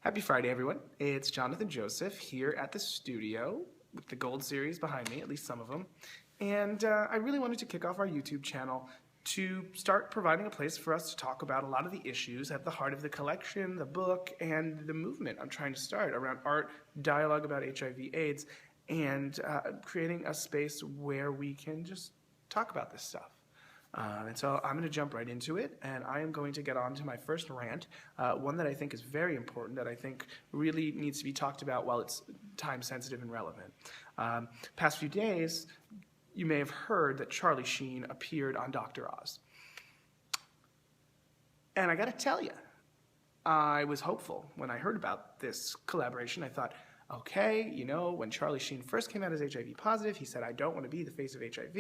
Happy Friday, everyone. It's Jonathan Joseph here at the studio with the Gold series behind me, at least some of them. And I really wanted to kick off our YouTube channel to start providing a place for us to talk about a lot of the issues at the heart of the collection, the book, and the movement I'm trying to start around art, dialogue about HIV/AIDS, and creating a space where we can just talk about this stuff. And so I'm going to jump right into it, and I am going to get on to my first rant, one that I think is very important, that I think really needs to be talked about while it's time sensitive and relevant. Past few days, you may have heard that Charlie Sheen appeared on Dr. Oz. And I got to tell you, I was hopeful when I heard about this collaboration. I thought, okay, you know, when Charlie Sheen first came out as HIV positive, he said, I don't want to be the face of HIV.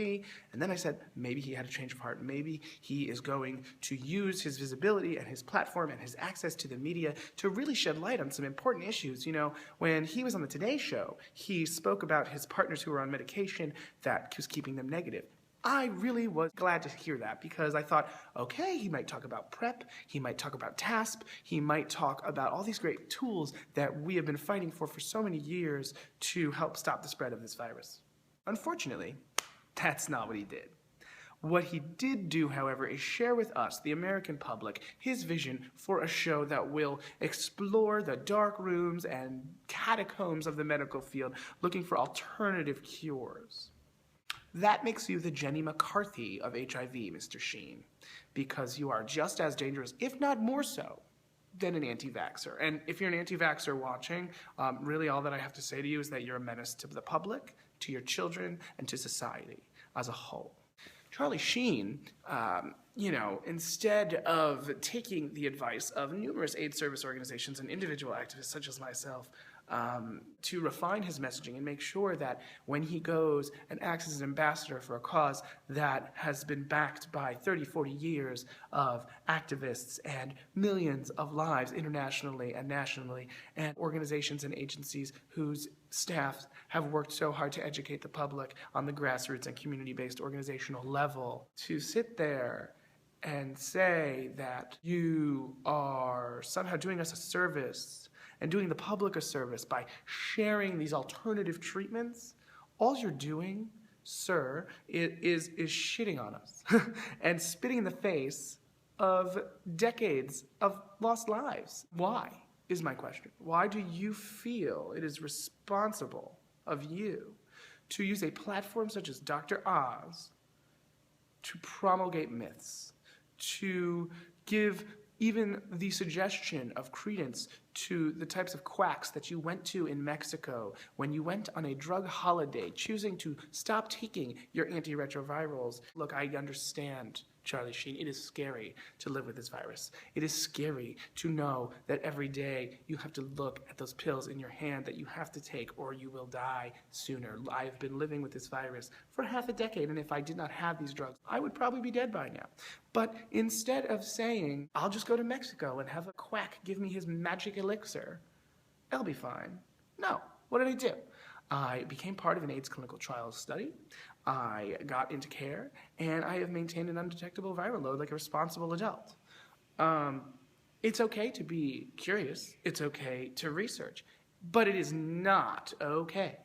And then I said, maybe he had a change of heart. Maybe he is going to use his visibility and his platform and his access to the media to really shed light on some important issues. You know, when he was on the Today Show, he spoke about his partners who were on medication that was keeping them negative. I really was glad to hear that because I thought, okay, he might talk about PrEP, he might talk about TASP, he might talk about all these great tools that we have been fighting for so many years to help stop the spread of this virus. Unfortunately, that's not what he did. What he did do, however, is share with us, the American public, his vision for a show that will explore the dark rooms and catacombs of the medical field, looking for alternative cures. That makes you the Jenny McCarthy of HIV, Mr. Sheen, because you are just as dangerous, if not more so, than an anti-vaxxer. And if you're an anti-vaxxer watching, really all that I have to say to you is that you're a menace to the public, to your children, and to society as a whole. Charlie Sheen, you know, instead of taking the advice of numerous AIDS service organizations and individual activists such as myself, to refine his messaging and make sure that when he goes and acts as an ambassador for a cause that has been backed by 30, 40 years of activists and millions of lives internationally and nationally, and organizations and agencies whose staffs have worked so hard to educate the public on the grassroots and community-based organizational level, to sit there and say that you are somehow doing us a service and doing the public a service by sharing these alternative treatments, all you're doing, sir, is shitting on us and spitting in the face of decades of lost lives. Why, is my question. Why do you feel it is responsible of you to use a platform such as Dr. Oz to promulgate myths, to give even the suggestion of credence to the types of quacks that you went to in Mexico when you went on a drug holiday, choosing to stop taking your antiretrovirals? Look, I understand, Charlie Sheen, it is scary to live with this virus. It is scary to know that every day you have to look at those pills in your hand that you have to take or you will die sooner. I have been living with this virus for half a decade, and if I did not have these drugs, I would probably be dead by now. But instead of saying, I'll just go to Mexico and have a quack give me his magic elixir, I'll be fine. No, what did I do? I became part of an AIDS clinical trials study. I got into care, and I have maintained an undetectable viral load like a responsible adult. It's okay to be curious. It's okay to research. But it is not okay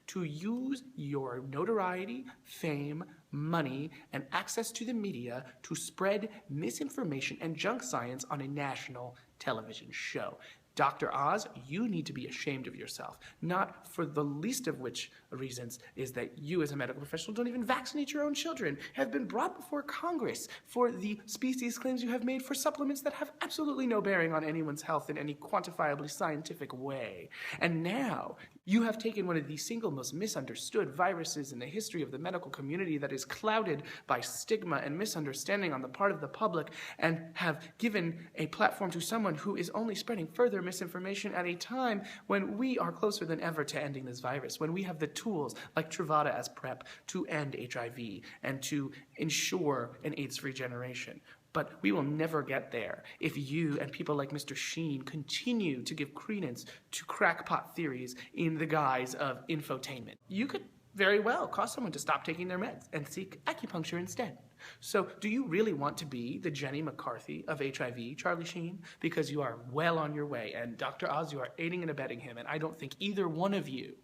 to use your notoriety, fame, money, and access to the media to spread misinformation and junk science on a national television show. Dr. Oz, you need to be ashamed of yourself, not for the least of which reasons is that you as a medical professional don't even vaccinate your own children, have been brought before Congress for the species claims you have made for supplements that have absolutely no bearing on anyone's health in any quantifiably scientific way. And now you have taken one of the single most misunderstood viruses in the history of the medical community that is clouded by stigma and misunderstanding on the part of the public and have given a platform to someone who is only spreading further misinformation at a time when we are closer than ever to ending this virus, when we have the tools like Truvada as PrEP to end HIV and to ensure an AIDS-free generation. But we will never get there if you and people like Mr. Sheen continue to give credence to crackpot theories in the guise of infotainment. You could very well cause someone to stop taking their meds and seek acupuncture instead. So do you really want to be the Jenny McCarthy of HIV, Charlie Sheen? Because you are well on your way, and Dr. Oz, you are aiding and abetting him, and I don't think either one of you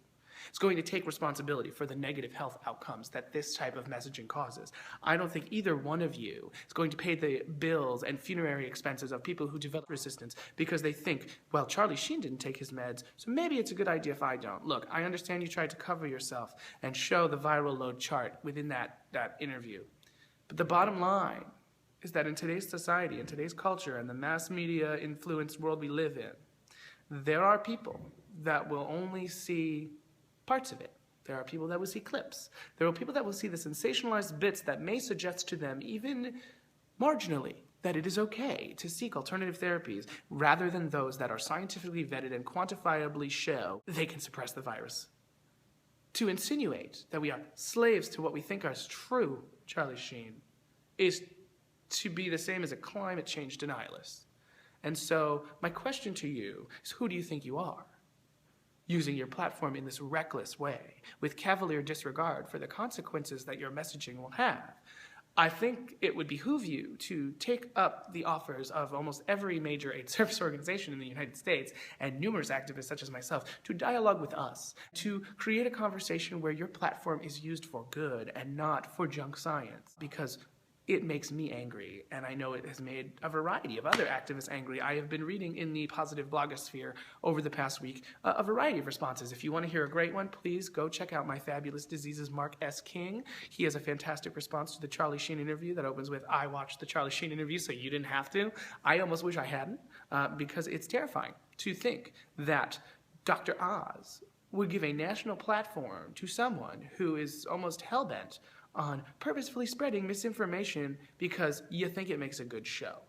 is going to take responsibility for the negative health outcomes that this type of messaging causes. I don't think either one of you is going to pay the bills and funerary expenses of people who develop resistance because they think, well, Charlie Sheen didn't take his meds, so maybe it's a good idea if I don't. Look, I understand you tried to cover yourself and show the viral load chart within that interview. But the bottom line is that in today's society, in today's culture, and the mass media influenced world we live in, there are people that will only see parts of it. There are people that will see clips. There are people that will see the sensationalized bits that may suggest to them, even marginally, that it is okay to seek alternative therapies rather than those that are scientifically vetted and quantifiably show they can suppress the virus. To insinuate that we are slaves to what we think is true, Charlie Sheen, is to be the same as a climate change denialist. And so my question to you is, who do you think you are? Using your platform in this reckless way, with cavalier disregard for the consequences that your messaging will have. I think it would behoove you to take up the offers of almost every major AIDS service organization in the United States and numerous activists such as myself to dialogue with us, to create a conversation where your platform is used for good and not for junk science, because it makes me angry, and I know it has made a variety of other activists angry. I have been reading in the positive blogosphere over the past week a variety of responses. If you want to hear a great one, please go check out my Fabulous Diseases Mark S. King. He has a fantastic response to the Charlie Sheen interview that opens with, "I watched the Charlie Sheen interview, so you didn't have to." I almost wish I hadn't, because it's terrifying to think that Dr. Oz would give a national platform to someone who is almost hell-bent on purposefully spreading misinformation because you think it makes a good show.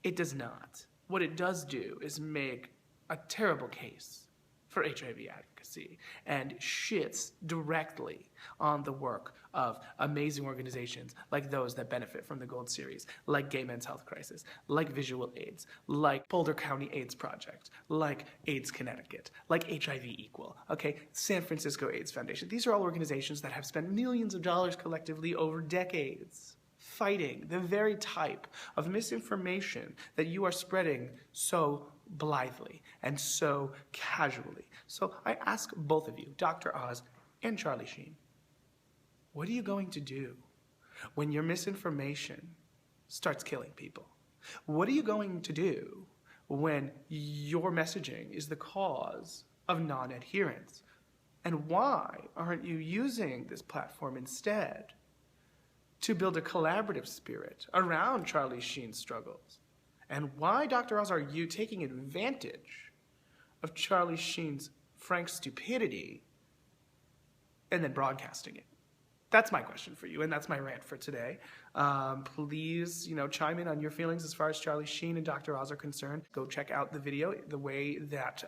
It does not. What it does do is make a terrible case for HIV advocacy and shits directly on the work of amazing organizations like those that benefit from the Gold Series, like Gay Men's Health Crisis, like Visual AIDS, like Boulder County AIDS Project, like AIDS Connecticut, like HIV Equal, okay, San Francisco AIDS Foundation. These are all organizations that have spent millions of dollars collectively over decades fighting the very type of misinformation that you are spreading so blithely and so casually. So I ask both of you, Dr. Oz and Charlie Sheen, what are you going to do when your misinformation starts killing people? What are you going to do when your messaging is the cause of non-adherence? And why aren't you using this platform instead to build a collaborative spirit around Charlie Sheen's struggles? And why, Dr. Oz, are you taking advantage of Charlie Sheen's frank stupidity and then broadcasting it? That's my question for you, and that's my rant for today. Please, chime in on your feelings as far as Charlie Sheen and Dr. Oz are concerned. Go check out the video. The way that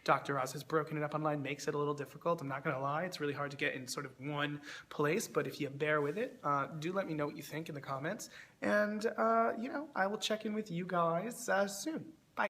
Dr. Oz has broken it up online makes it a little difficult. I'm not going to lie. It's really hard to get in sort of one place, but if you bear with it, do let me know what you think in the comments. And, I will check in with you guys soon.